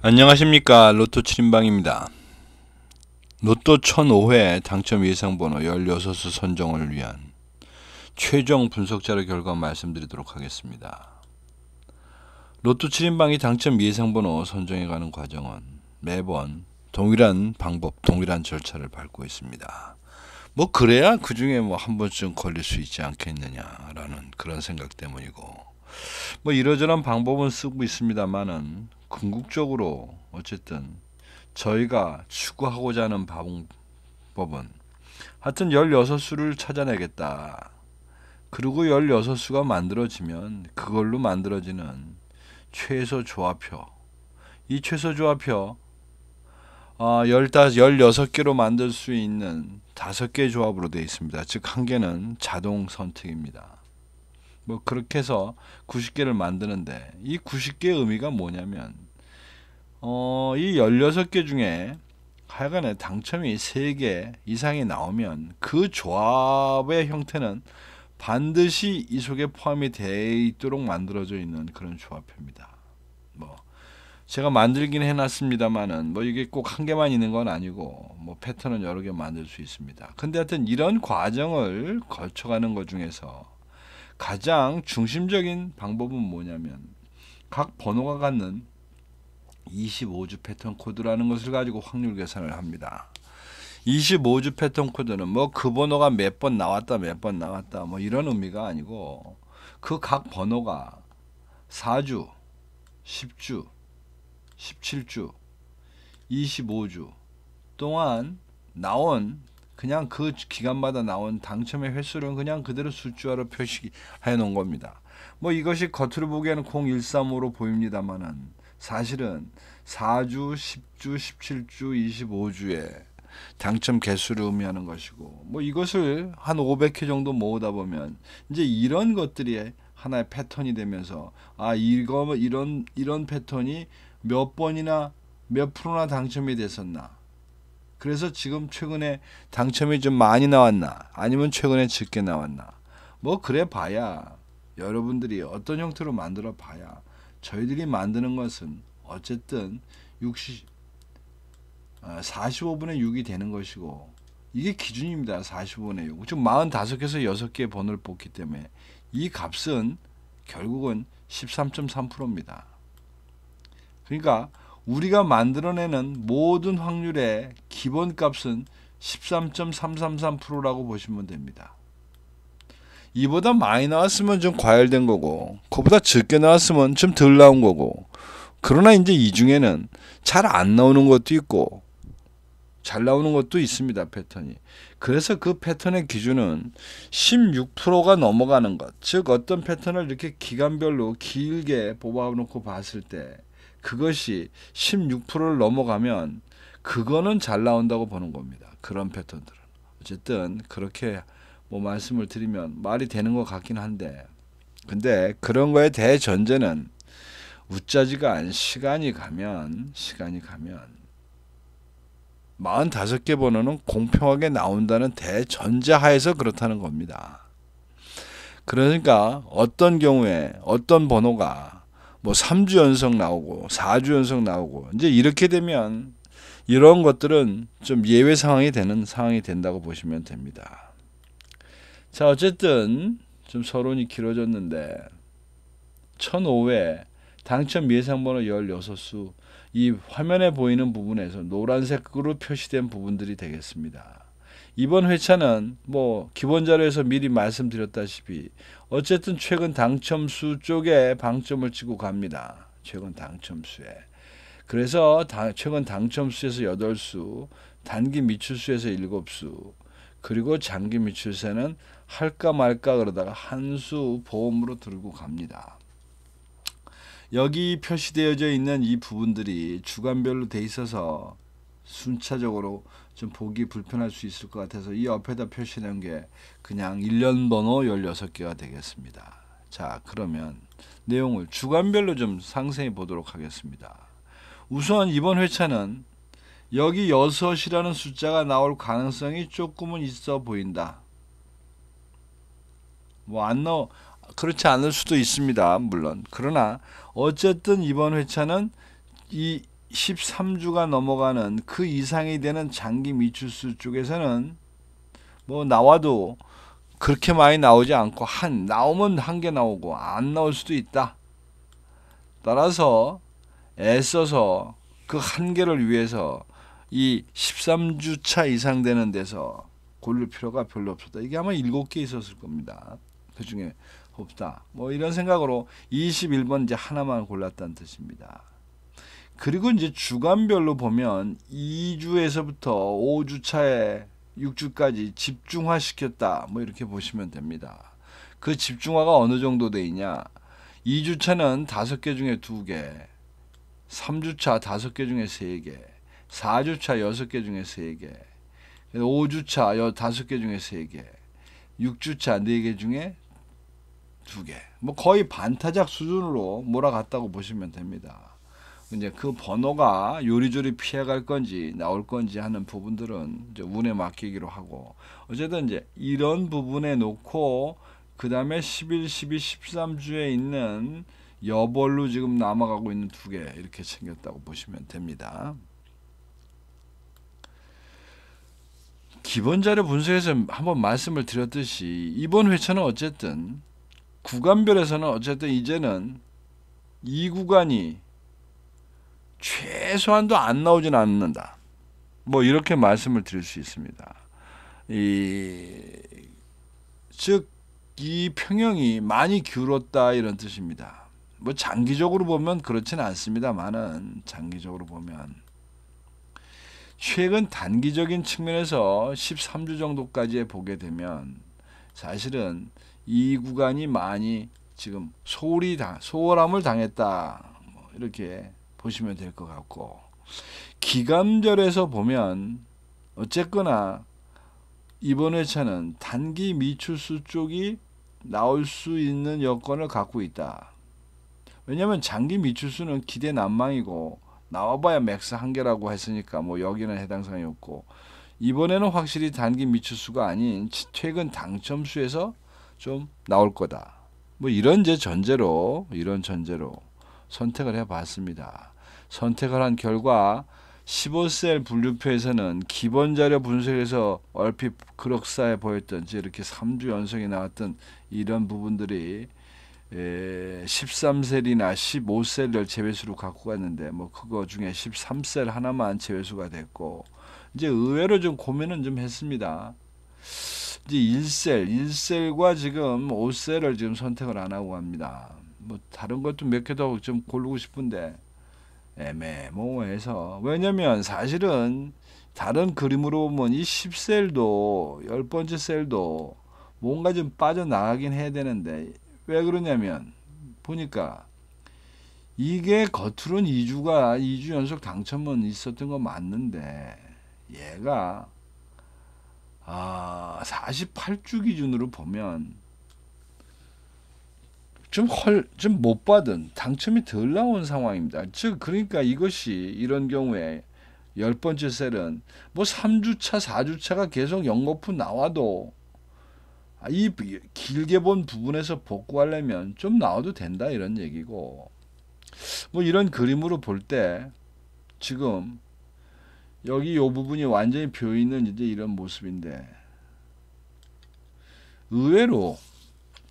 안녕하십니까. 로또 7인방입니다. 로또 1005회 당첨 예상번호 16수 선정을 위한 최종 분석자료 결과 말씀드리도록 하겠습니다. 로또 7인방이 당첨 예상번호 선정해가는 과정은 매번 동일한 방법, 동일한 절차를 밟고 있습니다. 그래야 그 중에 한 번쯤 걸릴 수 있지 않겠느냐라는 그런 생각 때문이고, 이러저런 방법은 쓰고 있습니다만은 궁극적으로 어쨌든 저희가 추구하고자 하는 방법은 하여튼 16수를 찾아내겠다. 그리고 16수가 만들어지면 그걸로 만들어지는 최소 조합표, 이 최소 조합표 16개로 만들 수 있는 5개 조합으로 되어 있습니다. 즉 1개는 자동 선택입니다. 그렇게 해서 90개를 만드는데, 이 90개의 의미가 뭐냐면 이 16개 중에 하여간에 당첨이 3개 이상이 나오면 그 조합의 형태는 반드시 이 속에 포함이 되어 있도록 만들어져 있는 그런 조합표입니다. 제가 만들긴 해놨습니다만은 이게 꼭 1개만 있는 건 아니고 패턴은 여러 개 만들 수 있습니다. 근데 하여튼 이런 과정을 거쳐가는 것 중에서 가장 중심적인 방법은 뭐냐면 각 번호가 갖는 25주 패턴 코드라는 것을 가지고 확률 계산을 합니다. 25주 패턴 코드는 그 번호가 몇 번 나왔다 이런 의미가 아니고, 그 각 번호가 4주, 10주, 17주, 25주 동안 나온, 그냥 그 기간마다 나온 당첨의 횟수는 그냥 그대로 숫자로 표시해 놓은 겁니다. 이것이 겉으로 보기에는 013으로 보입니다만은 사실은 4주, 10주, 17주, 25주에 당첨 개수를 의미하는 것이고, 이것을 한 500회 정도 모으다 보면 이제 이런 것들이 하나의 패턴이 되면서 이런 패턴이 몇 번이나 몇 프로나 당첨이 됐었나, 그래서 지금 최근에 당첨이 좀 많이 나왔나, 아니면 최근에 적게 나왔나, 그래 봐야, 여러분들이 어떤 형태로 만들어 봐야 저희들이 만드는 것은 어쨌든 45분의 6이 되는 것이고, 이게 기준입니다. 45분의 6. 즉 45개에서 6개의 번호를 뽑기 때문에 이 값은 결국은 13.3%입니다. 그러니까 우리가 만들어내는 모든 확률의 기본값은 13.333%라고 보시면 됩니다. 이보다 많이 나왔으면 좀 과열된 거고, 그보다 적게 나왔으면 좀 덜 나온 거고, 그러나 이제 이 중에는 잘 안 나오는 것도 있고 잘 나오는 것도 있습니다. 패턴이. 그래서 그 패턴의 기준은 16%가 넘어가는 것, 즉 어떤 패턴을 이렇게 기간별로 길게 뽑아놓고 봤을 때 그것이 16%를 넘어가면 그거는 잘 나온다고 보는 겁니다. 그런 패턴들은. 어쨌든 그렇게 말씀을 드리면 말이 되는 것 같긴 한데, 근데 그런 거에 대전제는 웃자지가 않은 시간이 가면 45개 번호는 공평하게 나온다는 대전제하에서 그렇다는 겁니다. 그러니까 어떤 경우에 어떤 번호가 3주 연속 나오고 4주 연속 나오고, 이제 이렇게 되면 이런 것들은 좀 예외 상황이 된다고 보시면 됩니다. 자, 어쨌든 좀 서론이 길어졌는데 1005회 당첨 예상번호 16수, 이 화면에 보이는 부분에서 노란색으로 표시된 부분들이 되겠습니다. 이번 회차는 기본 자료에서 미리 말씀드렸다시피 어쨌든 최근 당첨수 쪽에 방점을 찍고 갑니다. 최근 당첨수에. 그래서 최근 당첨수에서 8수, 단기 미출수에서 7수, 그리고 장기 미출세는 할까 말까 그러다가 한 수 보험으로 들고 갑니다. 여기 표시되어져 있는 이 부분들이 주간별로 돼 있어서 순차적으로 좀 보기 불편할 수 있을 것 같아서 이 옆에다 표시된 게 그냥 1년 번호 16개가 되겠습니다. 자, 그러면 내용을 주간별로 좀 상세히 보도록 하겠습니다. 우선 이번 회차는 여기 6이라는 숫자가 나올 가능성이 조금은 있어 보인다. 그렇지 않을 수도 있습니다. 물론. 그러나 어쨌든 이번 회차는 이 13주가 넘어가는 그 이상이 되는 장기 미추수 쪽에서는 뭐 나와도 그렇게 많이 나오지 않고 나오면 한 개 나오고 안 나올 수도 있다. 따라서 애써서 그 한 개를 위해서 이 13주차 이상 되는 데서 고를 필요가 별로 없었다. 이게 아마 7개 있었을 겁니다. 그 중에 없다. 뭐 이런 생각으로 21번 이제 하나만 골랐다는 뜻입니다. 그리고 이제 주간별로 보면 2주에서부터 5주차에 6주까지 집중화 시켰다. 뭐 이렇게 보시면 됩니다. 그 집중화가 어느 정도 돼 있냐? 2주차는 5개 중에 2개, 3주차 5개 중에 3개, 4주차 6개 중에 3개, 5주차 5개 중에 3개, 6주차 4개 중에 2개. 뭐 거의 반타작 수준으로 몰아갔다고 보시면 됩니다. 이제 그 번호가 요리조리 피해갈 건지 나올 건지 하는 부분들은 이제 운에 맡기기로 하고, 어쨌든 이제 이런 부분에 놓고 그 다음에 11, 12, 13주에 있는 여벌로 지금 남아가고 있는 2개 이렇게 챙겼다고 보시면 됩니다. 기본 자료 분석에서 한번 말씀을 드렸듯이 이번 회차는 어쨌든 구간별에서는 어쨌든 이제는 이 구간이 최소한도 안 나오진 않는다. 뭐 이렇게 말씀을 드릴 수 있습니다. 즉 이 평형이 많이 기울었다 이런 뜻입니다. 뭐 장기적으로 보면 그렇지는 않습니다만은 장기적으로 보면 최근 단기적인 측면에서 13주 정도까지 보게 되면 사실은 이 구간이 많이 지금 소홀함을 당했다. 뭐 이렇게 보시면 될 것 같고, 기간별에서 보면 어쨌거나 이번 회차는 단기 미추수 쪽이 나올 수 있는 여건을 갖고 있다. 왜냐하면 장기 미추수는 기대 난망이고 나와봐야 맥스 한 개라고 했으니까 뭐 여기는 해당 사항이 없고, 이번에는 확실히 단기 미추수가 아닌 최근 당첨수에서 좀 나올 거다. 뭐 이런 전제로 선택을 해봤습니다. 선택을 한 결과 15셀 분류표에서는 기본 자료 분석에서 얼핏 그럭싸해 보였던 이렇게 3주 연속이 나왔던 이런 부분들이 13셀이나 15셀을 제외수로 갖고 갔는데 뭐 그거 중에 13셀 하나만 제외수가 됐고, 이제 의외로 좀 고민은 좀 했습니다. 이제 1셀과 지금 5셀을 지금 선택을 안 하고 갑니다. 뭐 다른 것도 몇 개 더 좀 고르고 싶은데 애매모호해서, 왜냐면 사실은 다른 그림으로 보면 이 10셀도 10번째 셀도 뭔가 좀 빠져나가긴 해야 되는데, 왜 그러냐면 보니까 이게 겉으로는 2주 연속 당첨은 있었던 거 맞는데 얘가 48주 기준으로 보면 좀 못 받은 당첨이 덜 나온 상황입니다. 즉 그러니까 이것이 이런 경우에 10번째 셀은 뭐 3주차 4주차가 계속 연거푸 나와도 이 길게 본 부분에서 복구하려면 좀 나와도 된다 이런 얘기고, 뭐 이런 그림으로 볼 때 지금 여기 이 부분이 완전히 비어있는 이제 이런 모습인데, 의외로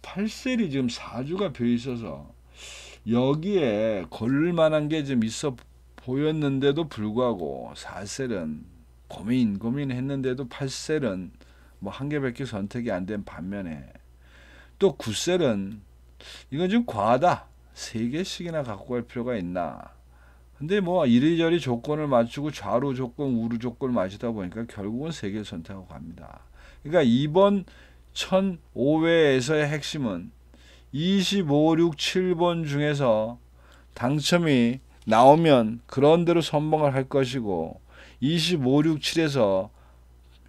8셀이 지금 4주가 비어있어서 여기에 걸릴 만한 게 좀 있어 보였는데도 불구하고 4셀은 고민했는데도 8셀은 뭐 한 개밖에 선택이 안 된 반면에 또 9셀은 이건 좀 과하다. 3개씩이나 갖고 갈 필요가 있나. 근데 뭐 이리저리 조건을 맞추고 좌로 조건, 우로 조건을 맞추다 보니까 결국은 3개를 선택하고 갑니다. 그러니까 이번 1005회에서의 핵심은 25, 6, 7번 중에서 당첨이 나오면 그런 대로 선봉을 할 것이고, 25, 6, 7에서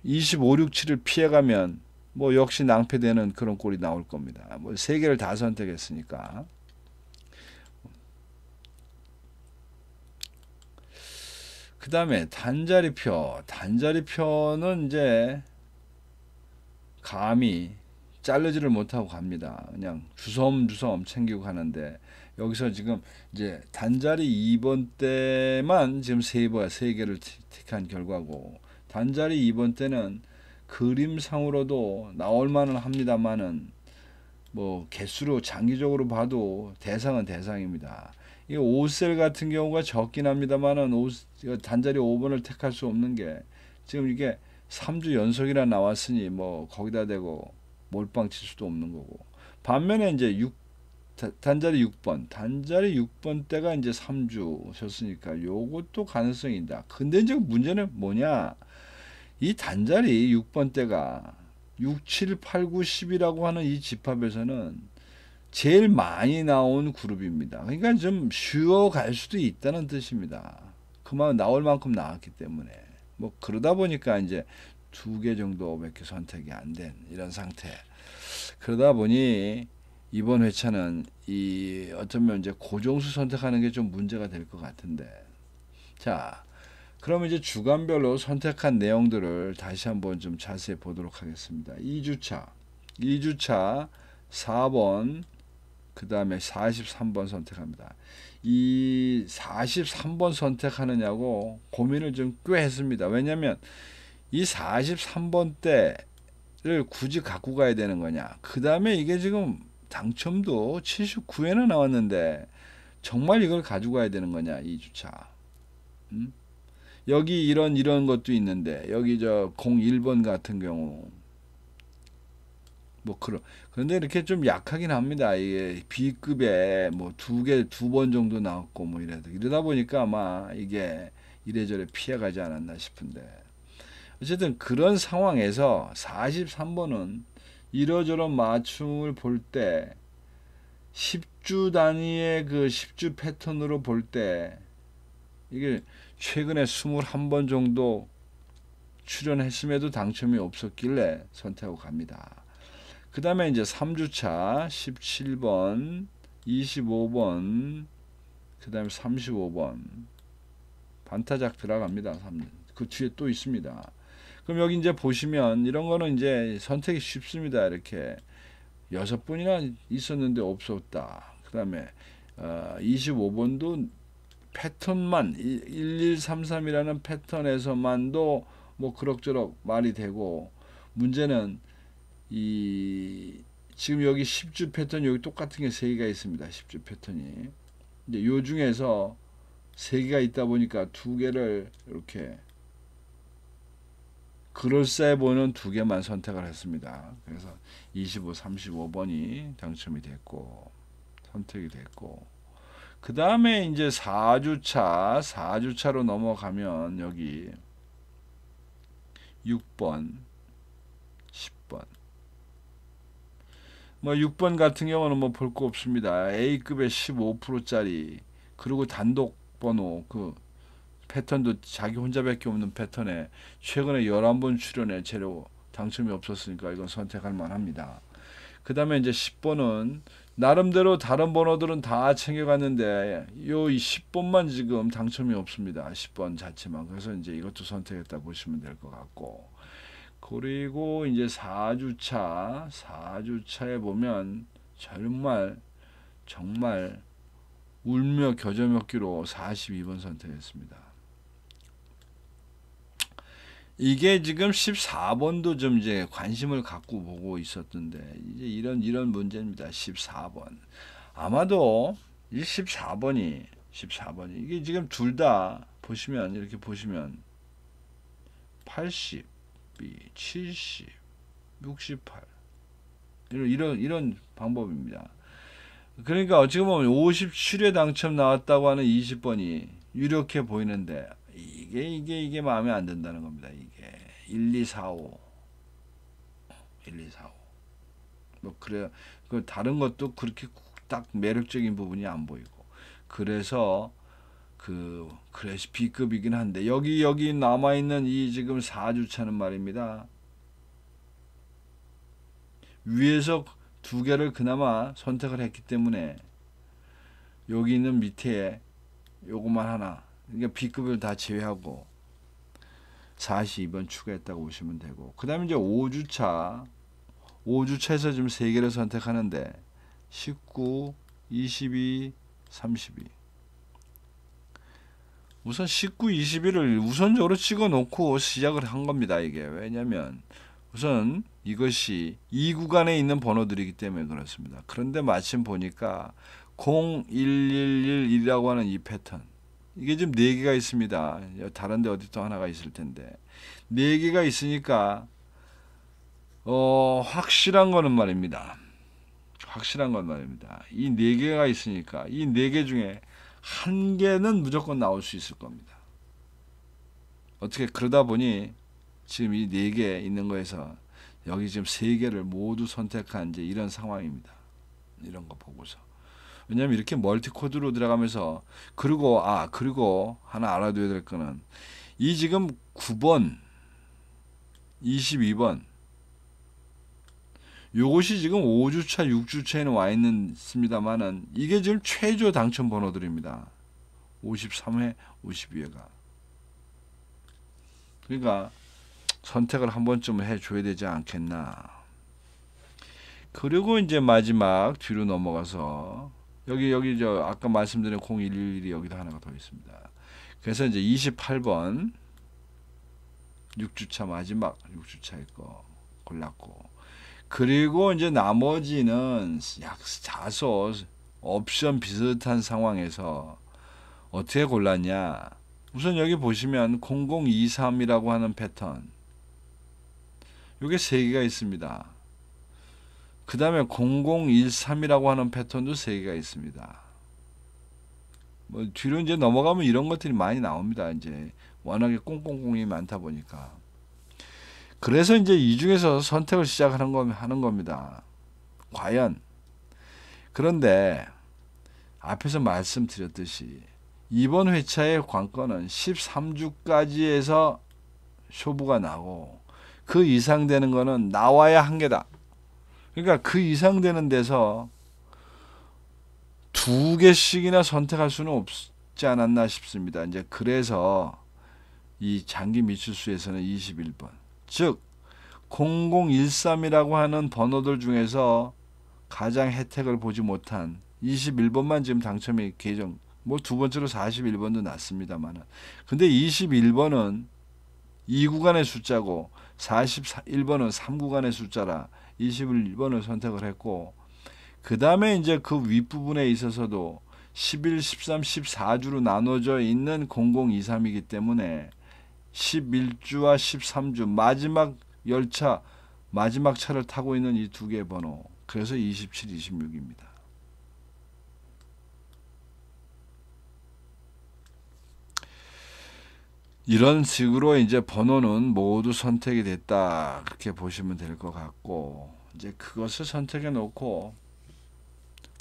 25, 6, 7을 피해가면 뭐 역시 낭패되는 그런 꼴이 나올 겁니다. 뭐 3개를 다 선택했으니까. 그 다음에 단자리표는 이제 감히 자르지를 못하고 갑니다. 그냥 주섬주섬 챙기고 가는데, 여기서 지금 이제 단자리 2번 때만 지금 세 개를 택한 결과고, 단자리 2번 때는 그림상으로도 나올 만은 합니다만은 뭐 개수로 장기적으로 봐도 대상은 대상입니다. 이 5셀 같은 경우가 적긴 합니다만은 단자리 5번을 택할 수 없는 게 지금 이게 3주 연속이나 나왔으니 뭐 거기다 대고 몰빵 칠 수도 없는 거고, 반면에 이제 단자리 6번 때가 이제 3주 셨으니까 요것도 가능성이 있다. 근데 이제 문제는 뭐냐, 이 단자리 6번 때가 6, 7, 8, 9, 10이라고 하는 이 집합에서는 제일 많이 나온 그룹입니다. 그러니까 좀 쉬워갈 수도 있다는 뜻입니다. 그만 나올 만큼 나왔기 때문에. 뭐 그러다 보니까 이제 2개 정도밖에 선택이 안 된 이런 상태. 그러다 보니 이번 회차는 이 어쩌면 이제 고정수 선택하는 게 좀 문제가 될 것 같은데. 자, 그럼 이제 주간별로 선택한 내용들을 다시 한번 좀 자세히 보도록 하겠습니다. 2주차 4번, 그 다음에 43번 선택합니다. 이 43번 선택하느냐고 고민을 좀 꽤 했습니다. 왜냐면 이 43번 때를 굳이 갖고 가야 되는 거냐. 그 다음에 이게 지금 당첨도 79회나 나왔는데 정말 이걸 가지고 가야 되는 거냐, 2주차. 여기 이런 것도 있는데, 여기 저 01번 같은 경우 뭐 그런데 이렇게 좀 약하긴 합니다. 이게 B급에 뭐 2번 정도 나왔고 뭐 이러다 보니까 아마 이게 이래저래 피해가지 않았나 싶은데, 어쨌든 그런 상황에서 43번은 이러저런 맞춤을 볼 때 10주 단위의 그 10주 패턴으로 볼 때 이게 최근에 21번 정도 출연했음에도 당첨이 없었길래 선택하고 갑니다. 그 다음에 이제 3주차 17번, 25번, 그 다음에 35번 반타작 들어갑니다. 그 뒤에 또 있습니다. 그럼 여기 이제 보시면 이런 거는 이제 선택이 쉽습니다. 이렇게 6번이나 있었는데 없었다. 그 다음에 25번도 패턴만 1133이라는 패턴에서만도 뭐 그럭저럭 말이 되고, 문제는 이 지금 여기 10주 패턴 여기 똑같은 게 3개가 있습니다. 10주 패턴이. 이제 요 중에서 3개가 있다 보니까 2개를 이렇게 그럴싸해 보이는 2개만 선택을 했습니다. 그래서 25, 35번이 당첨이 됐고 선택이 됐고, 그 다음에 이제 4주차로 넘어가면 여기 6번, 10번. 뭐 6번 같은 경우는 뭐 볼 거 없습니다. A급의 15%짜리, 그리고 단독 번호, 그 패턴도 자기 혼자밖에 없는 패턴에 최근에 11번 출연해 재료 당첨이 없었으니까 이건 선택할 만합니다. 그 다음에 이제 10번은 나름대로 다른 번호들은 다 챙겨갔는데 요 10번만 지금 당첨이 없습니다. 10번 자체만. 그래서 이제 이것도 선택했다 보시면 될 것 같고, 그리고 이제 4주차에 보면 정말 울며 겨자 먹기로 42번 선택했습니다. 이게 지금 14번도 좀 이제 관심을 갖고 보고 있었던데, 이제 이런 문제입니다. 14번. 아마도 이 14번이 이게 지금 둘 다 보시면 이렇게 보시면 80, 70, 68 이런 방법입니다. 그러니까 어찌 보면 57회 당첨 나왔다고 하는 20번이 유력해 보이는데 이게 마음에 안 든다는 겁니다. 이게 1, 2, 4, 5 뭐 그래요. 그 다른 것도 그렇게 딱 매력적인 부분이 안 보이고, 그래서 그래서 B급이긴 한데 여기 남아 있는 이 지금 4주차는 말입니다. 위에서 2개를 그나마 선택을 했기 때문에 여기 있는 밑에 요것만 하나, 그러니까 B급을 다 제외하고 42번 추가했다고 보시면 되고, 그 다음에 이제 5주차에서 지금 3개를 선택하는데 19, 22, 32. 우선 19, 21을 우선적으로 찍어 놓고 시작을 한 겁니다. 이게 왜냐면 우선 이것이 이 구간에 있는 번호들이기 때문에 그렇습니다. 그런데 마침 보니까 0111이라고 하는 이 패턴, 이게 지금 4개가 있습니다. 다른 데 어디 또 하나가 있을 텐데 4개가 있으니까 확실한 거는 말입니다. 확실한 건 말입니다. 이 4개가 있으니까 이 4개 중에 한 개는 무조건 나올 수 있을 겁니다. 어떻게 그러다 보니 지금 이 4개 있는 거에서 여기 지금 3개를 모두 선택한 이제 이런 상황입니다. 이런 거 보고서. 왜냐면 이렇게 멀티 코드로 들어가면서 그리고 하나 알아둬야 될 거는 이 지금 9번, 22번 요것이 지금 5주차, 6주차에는 와 있습니다만은 이게 지금 최저 당첨 번호들입니다. 53회, 52회가. 그러니까 선택을 한 번쯤 해줘야 되지 않겠나. 그리고 이제 마지막 뒤로 넘어가서 여기 저 아까 말씀드린 0111이 여기도 하나가 더 있습니다. 그래서 이제 28번 6주차 마지막 6주차일 거 골랐고, 그리고 이제 나머지는 약 다소 옵션 비슷한 상황에서 어떻게 골랐냐. 우선 여기 보시면 0023이라고 하는 패턴, 요게 3개가 있습니다. 그 다음에 0013이라고 하는 패턴도 3개가 있습니다. 뭐 뒤로 이제 넘어가면 이런 것들이 많이 나옵니다. 이제 워낙에 꽁꽁꽁이 많다 보니까. 그래서 이제 이 중에서 선택을 하는 겁니다. 과연. 그런데 앞에서 말씀드렸듯이 이번 회차의 관건은 13주까지에서 쇼부가 나고 그 이상 되는 거는 나와야 한계다. 그러니까 그 이상 되는 데서 2개씩이나 선택할 수는 없지 않았나 싶습니다. 이제 그래서 이 장기 미추수에서는 21번, 즉 0013이라고 하는 번호들 중에서 가장 혜택을 보지 못한 21번만 지금 당첨이 계정, 뭐 두 번째로 41번도 났습니다만은, 근데 21번은 2구간의 숫자고 41번은 3구간의 숫자라 21번을 선택을 했고, 그 다음에 이제 그 윗부분에 있어서도 11, 13, 14주로 나눠져 있는 0023이기 때문에 11주와 13주 마지막 열차, 마지막 차를 타고 있는 이 2개의 번호, 그래서 27, 26입니다. 이런 식으로 이제 번호는 모두 선택이 됐다, 그렇게 보시면 될 것 같고, 이제 그것을 선택해 놓고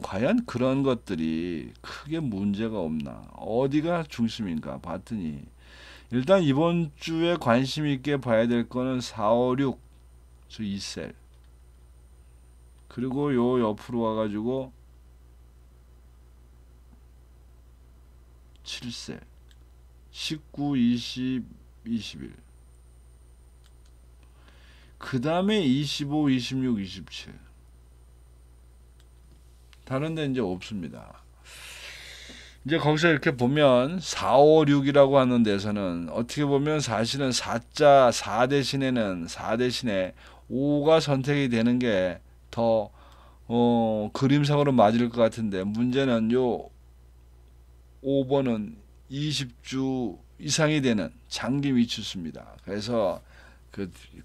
과연 그런 것들이 크게 문제가 없나, 어디가 중심인가 봤더니 일단 이번 주에 관심 있게 봐야 될 거는 4, 5, 6, 저 2셀, 그리고 요 옆으로 와가지고 7셀, 19, 20, 21, 그 다음에 25, 26, 27. 다른 데 이제 없습니다. 이제 거기서 이렇게 보면 4, 5, 6이라고 하는 데서는 어떻게 보면 사실은 4 대신에 5가 선택이 되는 게 더 그림상으로 맞을 것 같은데, 문제는 요 5번은 20주 이상이 되는 장기 미추수입니다. 그래서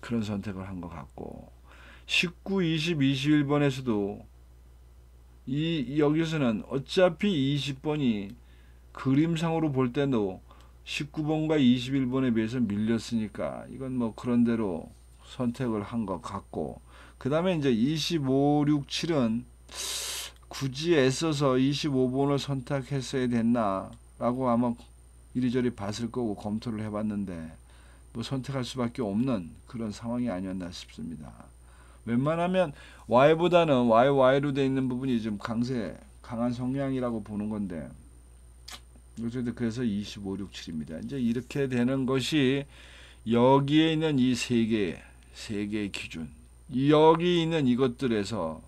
그런 선택을 한 것 같고, 19, 20, 21번에서도 여기서는 어차피 20번이 그림상으로 볼 때도 19번과 21번에 비해서 밀렸으니까 이건 뭐 그런 대로 선택을 한 것 같고, 그 다음에 이제 25, 6, 7은 굳이 애써서 25번을 선택했어야 됐나 라고 아마 이리저리 봤을 거고 검토를 해봤는데 뭐 선택할 수밖에 없는 그런 상황이 아니었나 싶습니다. 웬만하면 Y보다는 YY로 되어 있는 부분이 좀 강한 성향이라고 보는 건데, 그래서 25, 6, 7입니다. 이제 이렇게 되는 것이 여기에 있는 이 세 개의 기준, 여기 있는 이것들에서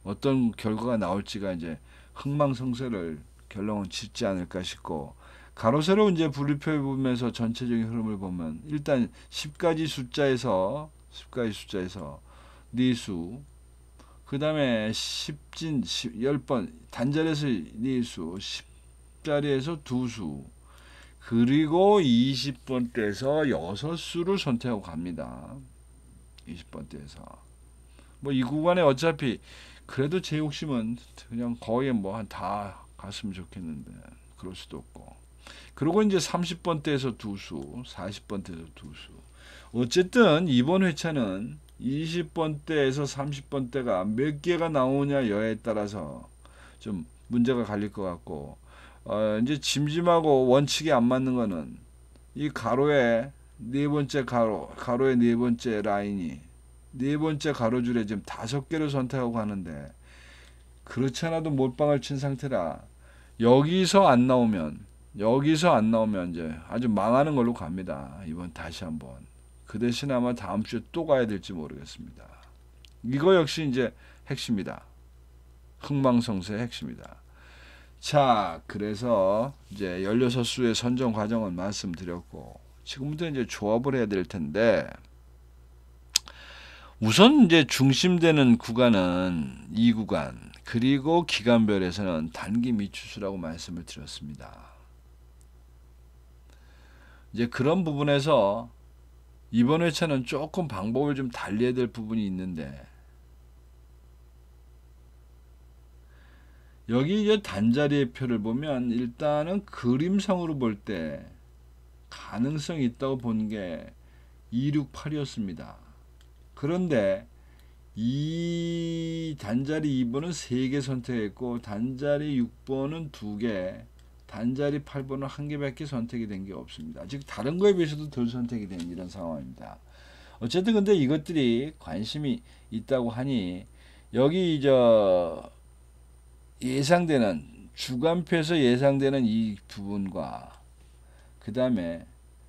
어떤 결과가 나올지가 이제 흥망성쇠를 결론은 짓지 않을까 싶고, 가로 세로 이제 분류표에 보면서 전체적인 흐름을 보면 일단 10가지 숫자에서 니수, 그 다음에 10번 단자리에서 니수, 10자리에서 두수, 그리고 20번대에서 6수를 선택하고 갑니다. 20번대에서 뭐 이 구간에 어차피 그래도 제 욕심은 그냥 거의 뭐 한 다 갔으면 좋겠는데 그럴 수도 없고, 그리고 이제 30번대에서 두수, 40번대에서 두수. 어쨌든 이번 회차는 20번대에서 30번대가 몇 개가 나오냐여에 따라서 좀 문제가 갈릴 것 같고, 이제 짐짐하고 원칙이 안 맞는 거는 이 가로의 네 번째 가로의 네 번째 라인이 네 번째 가로줄에 지금 5개를 선택하고 가는데, 그렇지 않아도 몰빵을 친 상태라 여기서 안 나오면 이제 아주 망하는 걸로 갑니다. 이번 다시 한번. 그 대신 아마 다음 주에 또 가야 될지 모르겠습니다. 이거 역시 이제 핵심이다. 흥망성쇠의 핵심이다. 자, 그래서 이제 16수의 선정 과정은 말씀드렸고, 지금부터 이제 조합을 해야 될 텐데, 우선 이제 중심되는 구간은 이 구간, 그리고 기간별에서는 단기 미추수라고 말씀을 드렸습니다. 이제 그런 부분에서 이번 회차는 조금 방법을 좀 달리해야 될 부분이 있는데, 여기 이제 단자리의 표를 보면 일단은 그림상으로 볼 때 가능성이 있다고 본 게 268이었습니다. 그런데 이 단자리 2번은 3개 선택했고, 단자리 6번은 2개, 단자리 8번은 1개밖에 선택이 된 게 없습니다. 즉 다른 거에 비해서도 덜 선택이 된 이런 상황입니다. 어쨌든 근데 이것들이 관심이 있다고 하니, 여기 예상되는 주간표에서 예상되는 이 부분과 그 다음에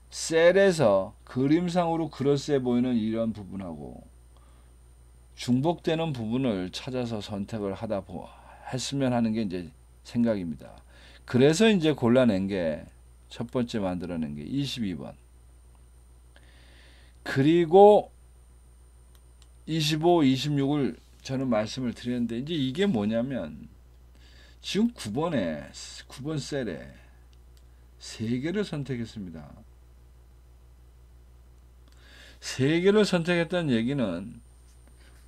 셀에서 그림상으로 그럴싸해 보이는 이런 부분하고 중복되는 부분을 찾아서 선택을 했으면 하는 게 이제 생각입니다. 그래서 이제 골라낸 게 첫 번째 만들어낸 게 22번, 그리고 25, 26을 저는 말씀을 드렸는데, 이제 이게 뭐냐면 지금 9번 셀에 3개를 선택했습니다. 3개를 선택했다는 얘기는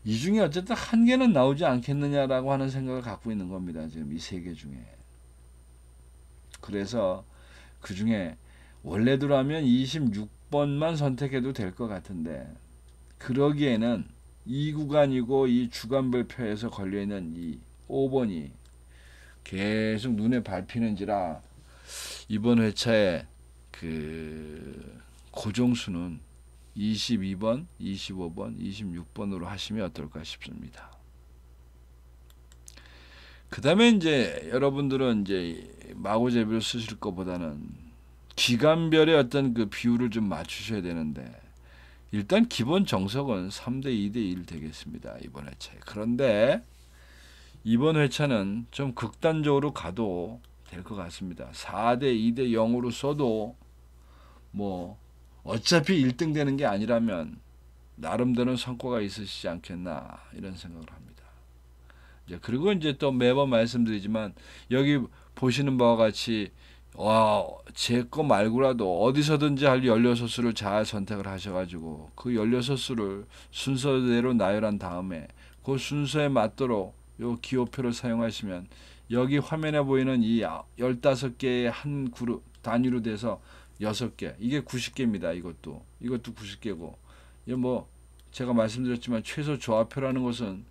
이 중에 어쨌든 1개는 나오지 않겠느냐라고 하는 생각을 갖고 있는 겁니다. 지금 이 3개 중에. 그래서 그 중에 원래대로라면 26번만 선택해도 될 것 같은데, 그러기에는 이 구간이고 이 주간별표에서 걸려있는 이 5번이 계속 눈에 밟히는지라 이번 회차에 그 고정수는 22번, 25번, 26번으로 하시면 어떨까 싶습니다. 그 다음에 이제 여러분들은 이제 마구제비를 쓰실 것보다는 기간별의 어떤 그 비율을 좀 맞추셔야 되는데, 일단 기본 정석은 3대 2대 1 되겠습니다. 이번 회차에. 그런데 이번 회차는 좀 극단적으로 가도 될 것 같습니다. 4대 2대 0으로 써도 뭐 어차피 1등 되는 게 아니라면 나름대로 성과가 있으시지 않겠나 이런 생각을 합니다. 이제 그리고 이제 또 매번 말씀드리지만 여기 보시는 바와 같이 제 거 말고라도 어디서든지 할 16수를 잘 선택을 하셔가지고 그 16수를 순서대로 나열한 다음에 그 순서에 맞도록 요 기호표를 사용하시면 여기 화면에 보이는 이 15개의 한 그룹 단위로 돼서 6개, 이게 90개입니다. 이것도 90개고, 이게 뭐 제가 말씀드렸지만 최소 조합표라는 것은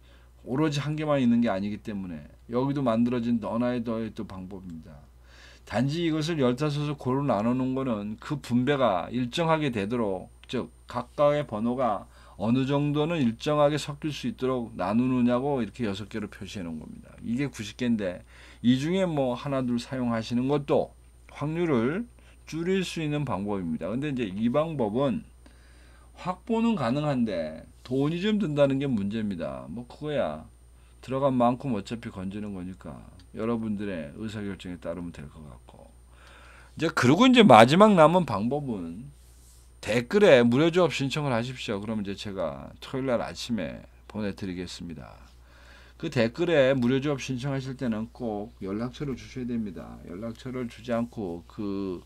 오로지 한 개만 있는 게 아니기 때문에 여기도 만들어진 너나의 더의 또 방법입니다. 단지 이것을 15수 고루 나눠 놓은 거는 그 분배가 일정하게 되도록, 즉 각각의 번호가 어느 정도는 일정하게 섞일 수 있도록 나누느냐고 이렇게 6개로 표시해 놓은 겁니다. 이게 90개인데 이 중에 뭐 하나 둘 사용하시는 것도 확률을 줄일 수 있는 방법입니다. 근데 이제 이 방법은 확보는 가능한데 돈이 좀 든다는 게 문제입니다. 뭐 그거야 들어간 만큼 어차피 건지는 거니까 여러분들의 의사결정에 따르면 될 것 같고, 이제 그리고 이제 마지막 남은 방법은 댓글에 무료 조합 신청을 하십시오. 그러면 이제 제가 토요일 날 아침에 보내드리겠습니다. 그 댓글에 무료 조합 신청하실 때는 꼭 연락처를 주셔야 됩니다. 연락처를 주지 않고 그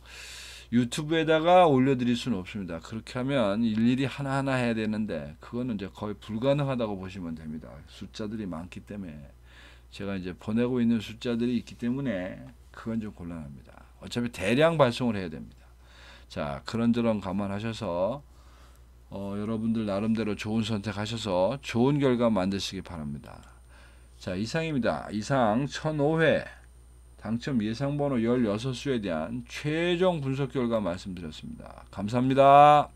유튜브에다가 올려드릴 수는 없습니다. 그렇게 하면 일일이 하나하나 해야 되는데 그거는 이제 거의 불가능하다고 보시면 됩니다. 숫자들이 많기 때문에, 제가 이제 보내고 있는 숫자들이 있기 때문에 그건 좀 곤란합니다. 어차피 대량 발송을 해야 됩니다. 자, 그런저런 감안하셔서 여러분들 나름대로 좋은 선택하셔서 좋은 결과 만드시기 바랍니다. 자, 이상입니다. 이상 1005회 당첨 예상번호 16수에 대한 최종 분석 결과 말씀드렸습니다. 감사합니다.